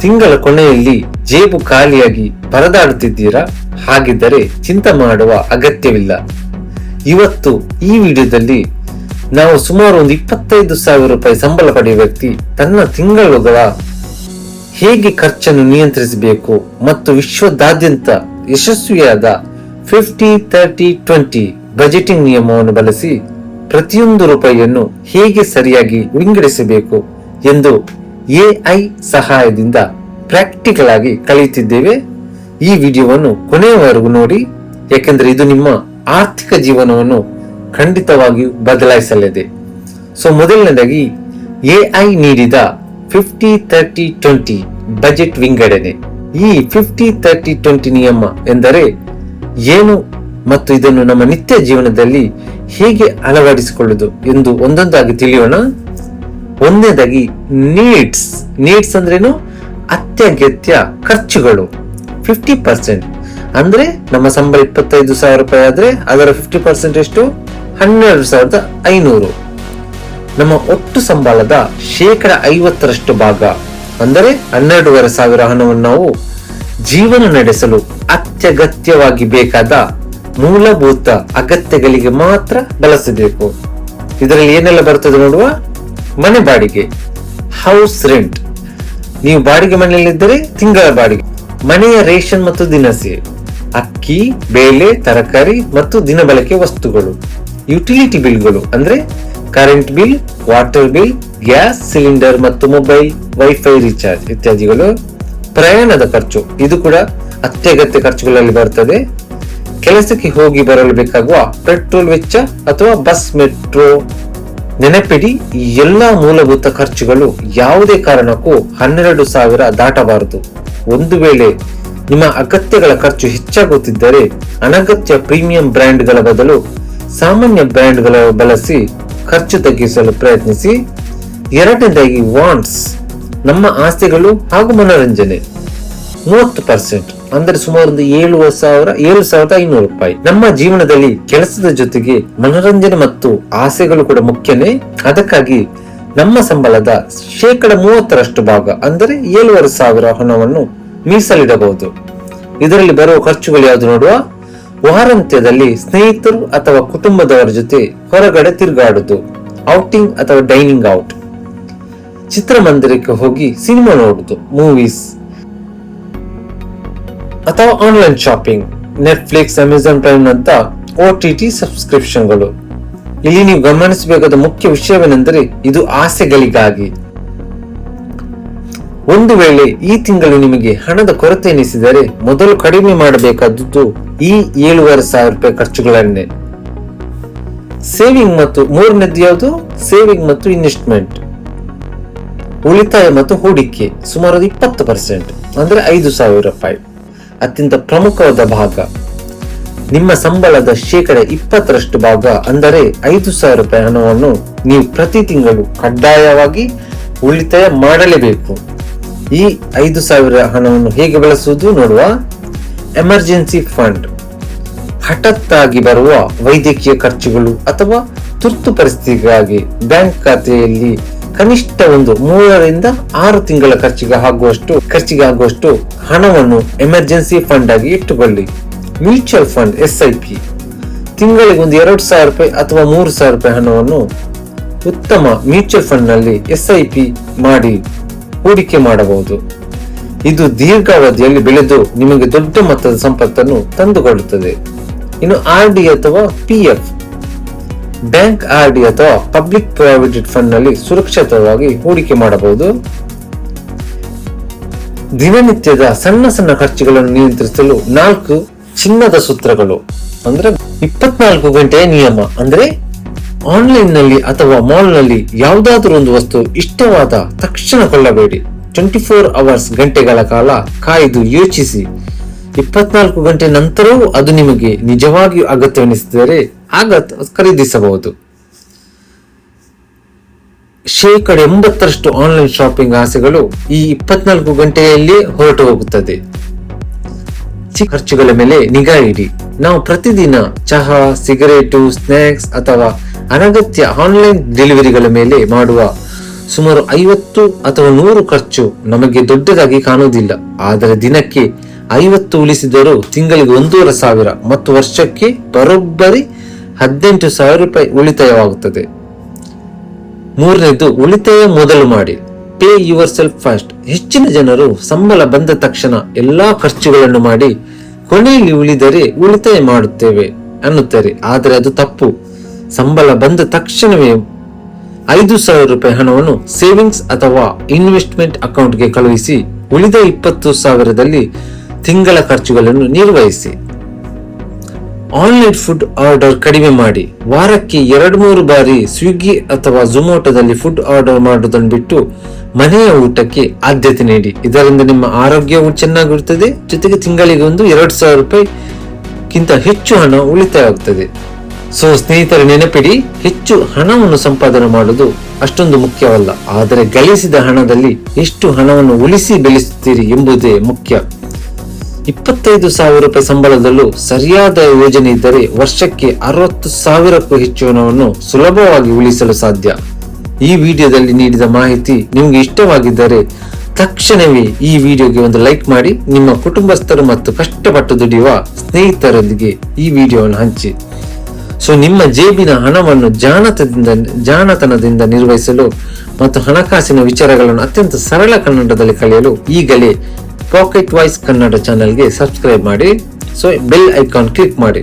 ತಿಂಗಳ ಕೊನೆಯಲ್ಲಿ ಜೇಬು ಖಾಲಿಯಾಗಿ ಪರದಾಡುತ್ತಿದ್ದೀರಾ? ಹಾಗಿದ್ದರೆ ಚಿಂತೆ ಮಾಡುವ ಅಗತ್ಯವಿಲ್ಲ. ಇವತ್ತು ಈ ವಿಡಿಯೋದಲ್ಲಿ ನಾವು ಸುಮಾರು ಒಂದು 25,000 ರೂಪಾಯಿ ಸಂಬಳ ಪಡೆಯುವ ವ್ಯಕ್ತಿ ತನ್ನ ತಿಂಗಳುಗಳ ಹೇಗೆ ಖರ್ಚನ್ನು ನಿಯಂತ್ರಿಸಬೇಕು ಮತ್ತು ವಿಶ್ವದಾದ್ಯಂತ ಯಶಸ್ವಿಯಾದ 50-30-20 ಬಜೆಟಿಂಗ್ ನಿಯಮವನ್ನು ಬಳಸಿ ಪ್ರತಿಯೊಂದು ರೂಪಾಯಿಯನ್ನು ಹೇಗೆ ಸರಿಯಾಗಿ ವಿಂಗಡಿಸಬೇಕು ಎಂದು AI ಸಹಾಯದಿಂದ ಪ್ರಾಕ್ಟಿಕಲ್ ಆಗಿ ಕಲಿಯುತ್ತಿದ್ದೇವೆ. ಈ ವಿಡಿಯೋವನ್ನು ಕೊನೆಯವರೆಗೂ ನೋಡಿ, ಯಾಕೆಂದ್ರೆ ಇದು ನಿಮ್ಮ ಆರ್ಥಿಕ ಜೀವನವನ್ನು ಖಂಡಿತವಾಗಿಯೂ ಬದಲಾಯಿಸಲಿದೆ. ಸೊ ಮೊದಲನೇದಾಗಿ AI ನೀಡಿದ 50-30-20 ಬಜೆಟ್ ವಿಂಗಡಣೆ. ಈ 50-30-20 ನಿಯಮ ಎಂದರೆ ಏನು ಮತ್ತು ಇದನ್ನು ನಮ್ಮ ನಿತ್ಯ ಜೀವನದಲ್ಲಿ ಹೇಗೆ ಅಳವಡಿಸಿಕೊಳ್ಳುವುದು ಎಂದು ಒಂದೊಂದಾಗಿ ತಿಳಿಯೋಣ. ಒಂದನೇದಾಗಿ ನೀಡ್ಸ್ ಅಂದ್ರೇನು? ಅತ್ಯಗತ್ಯ ಖರ್ಚುಗಳು 50%. ಅಂದ್ರೆ ನಮ್ಮ ಸಂಬಳ 25,000 ರೂಪಾಯಿ ಆದ್ರೆ ಅದರ 50% ಎಷ್ಟು? 12,500. ನಮ್ಮ ಒಟ್ಟು ಸಂಬಳದ 50% ಭಾಗ ಅಂದರೆ 12,500 ಹಣವನ್ನು ನಾವು ಜೀವನ ನಡೆಸಲು ಅತ್ಯಗತ್ಯವಾಗಿ ಬೇಕಾದ ಮೂಲಭೂತ ಅಗತ್ಯಗಳಿಗೆ ಮಾತ್ರ ಬಳಸಬೇಕು. ಇದರಲ್ಲಿ ಏನೆಲ್ಲ ಬರ್ತದೆ ನೋಡುವ. ಮನೆ ಬಾಡಿಗೆ, ಹೌಸ್ ರೆಂಟ್, ನೀವು ಬಾಡಿಗೆ ಮನೆಯಲ್ಲಿದ್ದರೆ ತಿಂಗಳ ಬಾಡಿಗೆ, ಮನೆಯ ರೇಷನ್ ಮತ್ತು ದಿನಸಿ, ಅಕ್ಕಿ, ಬೇಳೆ, ತರಕಾರಿ ಮತ್ತು ದಿನಬಳಕೆ ವಸ್ತುಗಳು, ಯುಟಿಲಿಟಿ ಬಿಲ್ಗಳು ಅಂದ್ರೆ current bill, water bill, gas cylinder ಮತ್ತು ಮೊಬೈಲ್, ವೈಫೈ ರೀಚಾರ್ಜ್ ಇತ್ಯಾದಿಗಳು. ಪ್ರಯಾಣದ ಖರ್ಚು, ಇದು ಕೂಡ ಅತ್ಯಗತ್ಯ ಖರ್ಚುಗಳಲ್ಲಿ ಬರ್ತದೆ. ಕೆಲಸಕ್ಕೆ ಹೋಗಿ ಬರಲು ಬೇಕಾಗುವ ಪೆಟ್ರೋಲ್ ವೆಚ್ಚ ಅಥವಾ ಬಸ್, ಮೆಟ್ರೋ. ನೆನಪಿಡಿ, ಈ ಎಲ್ಲಾ ಮೂಲಭೂತ ಖರ್ಚುಗಳು ಯಾವುದೇ ಕಾರಣಕ್ಕೂ 12,000 ದಾಟಬಾರದು. ಒಂದು ವೇಳೆ ನಿಮ್ಮ ಅಗತ್ಯಗಳ ಖರ್ಚು ಹೆಚ್ಚಾಗುತ್ತಿದ್ದರೆ ಅನಗತ್ಯ ಪ್ರೀಮಿಯಂ ಬ್ರ್ಯಾಂಡ್ಗಳ ಬದಲು ಸಾಮಾನ್ಯ ಬ್ರ್ಯಾಂಡ್ಗಳ ಬಳಸಿ ಖರ್ಚು ತಗ್ಗಿಸಲು ಪ್ರಯತ್ನಿಸಿ. ಎರಡನೇದಾಗಿ ವಾಂಟ್ಸ್, ನಮ್ಮ ಆಸೆಗಳು ಹಾಗೂ ಮನೋರಂಜನೆ 30%, ಅಂದರೆ ಸುಮಾರು 7,500 ರೂಪಾಯಿ. ನಮ್ಮ ಜೀವನದಲ್ಲಿ ಕೆಲಸದ ಜೊತೆಗೆ ಮನೋರಂಜನೆ ಮತ್ತು ಆಸೆಗಳು ಕೂಡ ಮುಖ್ಯನೇ. ಅದಕ್ಕಾಗಿ ನಮ್ಮ ಸಂಬಳದ 30% ಭಾಗ ಅಂದರೆ 7,500 ಹಣವನ್ನು ಮೀಸಲಿಡಬಹುದು. ಇದರಲ್ಲಿ ಬರುವ ಖರ್ಚುಗಳು ಯಾವುದು ನೋಡುವ. ವಾರಾಂತ್ಯದಲ್ಲಿ ಸ್ನೇಹಿತರು ಅಥವಾ ಕುಟುಂಬದವರ ಜೊತೆ ಹೊರಗಡೆ ತಿರುಗಾಡುವುದು, ಔಟಿಂಗ್ ಅಥವಾ ಡೈನಿಂಗ್ ಔಟ್, ಚಿತ್ರಮಂದಿರಕ್ಕೆ ಹೋಗಿ ಸಿನಿಮಾ ನೋಡುವುದು, ಮೂವೀಸ್ ಅಥವಾ online shopping, Netflix, Amazon prime ನಂತ OTT ಸಬ್ಸ್ಕ್ರಿಪ್ಷನ್ಗಳು. ಇಲ್ಲಿ ನೀವು ಗಮನಿಸಬೇಕಾದ ಮುಖ್ಯ ವಿಷಯವೇನೆಂದರೆ ಇದು ಆಸೆಗಳಿಗಾಗಿ. ಒಂದು ವೇಳೆ ಈ ತಿಂಗಳು ನಿಮಗೆ ಹಣದ ಕೊರತೆ ಎನಿಸಿದರೆ ಮೊದಲು ಕಡಿಮೆ ಮಾಡಬೇಕಾದದ್ದು ಈ 7,500 ರೂಪಾಯಿ ಖರ್ಚುಗಳನ್ನೇ. ಸೇವಿಂಗ್ ಮತ್ತು ಮೂರನೇದು ಯಾವುದು? ಸೇವಿಂಗ್ ಮತ್ತು ಇನ್ವೆಸ್ಟ್ಮೆಂಟ್, ಉಳಿತಾಯ ಮತ್ತು ಹೂಡಿಕೆ ಸುಮಾರು 20% ಅಂದ್ರೆ 5,000 ರೂಪಾಯಿ. ಅತ್ಯಂತ ಪ್ರಮುಖವಾದ ಭಾಗ, ನಿಮ್ಮ ಸಂಬಳದ 20% ಭಾಗ ಅಂದರೆ 5,000 ರೂಪಾಯಿ ಹಣವನ್ನು ನೀವು ಪ್ರತಿ ತಿಂಗಳು ಕಡ್ಡಾಯವಾಗಿ ಉಳಿತಾಯ ಮಾಡಲೇಬೇಕು. ಈ 5,000 ಹಣವನ್ನು ಹೇಗೆ ಬಳಸುವುದು ನೋಡುವ. ಎಮರ್ಜೆನ್ಸಿ ಫಂಡ್, ಹಠಾತ್ತಾಗಿ ಬರುವ ವೈದ್ಯಕೀಯ ಖರ್ಚುಗಳು ಅಥವಾ ತುರ್ತು ಪರಿಸ್ಥಿತಿಗಾಗಿ ಬ್ಯಾಂಕ್ ಖಾತೆಯಲ್ಲಿ ಕನಿಷ್ಠ 3 ರಿಂದ 6 ತಿಂಗಳ ಖರ್ಚಿಗೆ ಆಗುವಷ್ಟು ಹಣವನ್ನು ಎಮರ್ಜೆನ್ಸಿ ಫಂಡ್ ಆಗಿ ಇಟ್ಟುಕೊಳ್ಳಿ. ಮ್ಯೂಚುವಲ್ ಫಂಡ್ SIP, ತಿಂಗಳಿಗೆ 2,000 ರೂಪಾಯಿ ಅಥವಾ 3,000 ರೂಪಾಯಿ ಹಣವನ್ನು ಉತ್ತಮ ಮ್ಯೂಚುವಲ್ ಫಂಡ್ ನಲ್ಲಿ SIP ಮಾಡಿ ಹೂಡಿಕೆ ಮಾಡಬಹುದು. ಇದು ದೀರ್ಘಾವಧಿಯಲ್ಲಿ ಬೆಳೆದು ನಿಮಗೆ ದೊಡ್ಡ ಮೊತ್ತದ ಸಂಪತ್ತನ್ನು ತಂದುಕೊಳ್ಳುತ್ತದೆ. ಇನ್ನು RD ಅಥವಾ PF, ಬ್ಯಾಂಕ್ RD ಅಥವಾ ಪಬ್ಲಿಕ್ ಪ್ರಾವಿಡೆಂಟ್ ಫಂಡ್ ನಲ್ಲಿ ಸುರಕ್ಷಿತವಾಗಿ ಹೂಡಿಕೆ ಮಾಡಬಹುದು. ದಿನನಿತ್ಯದ ಸಣ್ಣ ಖರ್ಚುಗಳನ್ನು ನಿಯಂತ್ರಿಸಲು 4 ಚಿನ್ನದ ಸೂತ್ರಗಳು ಅಂದ್ರೆ 24 ಗಂಟೆಯ ನಿಯಮ. ಅಂದ್ರೆ ಆನ್ಲೈನ್ ನಲ್ಲಿ ಅಥವಾ ಮಾಲ್ ನಲ್ಲಿ ಯಾವುದಾದ್ರೂ ಒಂದು ವಸ್ತು ಇಷ್ಟವಾದ ತಕ್ಷಣ ಕೊಳ್ಳಬೇಡಿ. 24 hours ಗಂಟೆಗಳ ಕಾಲ ಕಾಯ್ದು ಯೋಚಿಸಿ. 24 ಗಂಟೆ ನಂತರವೂ ಅದು ನಿಮಗೆ ನಿಜವಾಗಿಯೂ ಅಗತ್ಯವೆನಿಸಿದರೆ ಆಗ ಖರೀದಿಸಬಹುದು. 80% ಆನ್ಲೈನ್ ಶಾಪಿಂಗ್ ಆಸೆಗಳು ಈ 24 ಗಂಟೆಯಲ್ಲಿಯೇ ಹೊರಟು ಹೋಗುತ್ತದೆ. ಚಿಕ್ಕ ಖರ್ಚುಗಳ ಮೇಲೆ ನಿಗಾ ಇಡಿ. ನಾವು ಪ್ರತಿದಿನ ಚಹಾ, ಸಿಗರೇಟು, ಸ್ನಾಕ್ಸ್ ಅಥವಾ ಅನಗತ್ಯ ಆನ್ಲೈನ್ ಡೆಲಿವರಿಗಳ ಮೇಲೆ ಮಾಡುವ ಸುಮಾರು 50 ಅಥವಾ 100 ಖರ್ಚು ನಮಗೆ ದೊಡ್ಡದಾಗಿ ಕಾಣುವುದಿಲ್ಲ. ಆದರೆ ದಿನಕ್ಕೆ 50 ಉಳಿಸಿದರೂ ತಿಂಗಳಿಗೆ 1,500 ಮತ್ತು ವರ್ಷಕ್ಕೆ ಬರೋಬ್ಬರಿ 18,000 ರೂಪಾಯಿ ಉಳಿತಾಯವಾಗುತ್ತದೆ. ಮೂರನೇದು, ಉಳಿತಾಯ ಮೊದಲು ಮಾಡಿ. Pay your self first. ಹೆಚ್ಚಿನ ಜನರು ಸಂಬಳ ಬಂದ ತಕ್ಷಣ ಎಲ್ಲಾ ಖರ್ಚುಗಳನ್ನು ಮಾಡಿ ಕೊನೆಯಲ್ಲಿ ಉಳಿದರೆ ಉಳಿತಾಯ ಮಾಡುತ್ತೇವೆ ಅನ್ನುತ್ತಾರೆ. ಆದರೆ ಅದು ತಪ್ಪು. ಸಂಬಳ ಬಂದ ತಕ್ಷಣವೇ 5,000 ರೂಪಾಯಿ ಹಣವನ್ನು ಸೇವಿಂಗ್ಸ್ ಅಥವಾ ಇನ್ವೆಸ್ಟ್ಮೆಂಟ್ ಅಕೌಂಟ್ಗೆ ಕಳುಹಿಸಿ ಉಳಿದ 20,000ದಲ್ಲಿ ತಿಂಗಳ ಖರ್ಚುಗಳನ್ನು ನಿರ್ವಹಿಸಿ. ಆನ್ಲೈನ್ ಫುಡ್ ಆರ್ಡರ್ ಕಡಿಮೆ ಮಾಡಿ. ವಾರಕ್ಕೆ 2-3 ಬಾರಿ ಸ್ವಿಗ್ಗಿ ಅಥವಾ ಝೊಮ್ಯಾಟೊದಲ್ಲಿ ಫುಡ್ ಆರ್ಡರ್ ಮಾಡುವುದನ್ನು ಬಿಟ್ಟು ಮನೆಯ ಊಟಕ್ಕೆ ಆದ್ಯತೆ ನೀಡಿ. ಇದರಿಂದ ನಿಮ್ಮ ಆರೋಗ್ಯವು ಚೆನ್ನಾಗಿರುತ್ತದೆ, ಜೊತೆಗೆ ತಿಂಗಳಿಗೆ 2,000 ರೂಪಾಯಿಗಿಂತ ಹೆಚ್ಚು ಹಣ ಉಳಿತಾಯ ಆಗುತ್ತದೆ. ಸೊ ಸ್ನೇಹಿತರೆ, ನೆನಪಿಡಿ, ಹೆಚ್ಚು ಹಣವನ್ನು ಸಂಪಾದನೆ ಮಾಡುವುದು ಅಷ್ಟೊಂದು ಮುಖ್ಯವಲ್ಲ, ಆದರೆ ಗಳಿಸಿದ ಹಣದಲ್ಲಿ ಎಷ್ಟು ಹಣವನ್ನು ಉಳಿಸಿ ಬೆಳೆಸುತ್ತೀರಿ ಎಂಬುದೇ ಮುಖ್ಯ. 25,000 ರೂಪಾಯಿ ಸಂಬಳದಲ್ಲೂ ಸರಿಯಾದ ಯೋಜನೆ ಇದ್ದರೆ ವರ್ಷಕ್ಕೆ 60,000ಕ್ಕೂ ಹೆಚ್ಚು ಹಣವನ್ನು ಸುಲಭವಾಗಿ ಉಳಿಸಲು ಸಾಧ್ಯ. ಈ ವಿಡಿಯೋದಲ್ಲಿ ನೀಡಿದ ಮಾಹಿತಿ ನಿಮಗೆ ಇಷ್ಟವಾಗಿದ್ದರೆ ತಕ್ಷಣವೇ ಈ ವಿಡಿಯೋಗೆ ಒಂದು ಲೈಕ್ ಮಾಡಿ, ನಿಮ್ಮ ಕುಟುಂಬಸ್ಥರು ಮತ್ತು ಕಷ್ಟಪಟ್ಟು ದುಡಿಯುವ ಸ್ನೇಹಿತರೊಂದಿಗೆ ಈ ವಿಡಿಯೋವನ್ನು ಹಂಚಿ. ಸೊ ನಿಮ್ಮ ಜೇಬಿನ ಹಣವನ್ನು ಜಾಣತನದಿಂದ ನಿರ್ವಹಿಸಲು ಮತ್ತು ಹಣಕಾಸಿನ ವಿಚಾರಗಳನ್ನು ಅತ್ಯಂತ ಸರಳ ಕನ್ನಡದಲ್ಲಿ ಕಲಿಯಲು ಈಗಲೇ ಪಾಕೆಟ್ ವಾಯ್ಸ್ ಕನ್ನಡ ಚಾನೆಲ್ಗೆ ಸಬ್ಸ್ಕ್ರೈಬ್ ಮಾಡಿ. ಸೊ ಬೆಲ್ ಐಕಾನ್ ಕ್ಲಿಕ್ ಮಾಡಿ.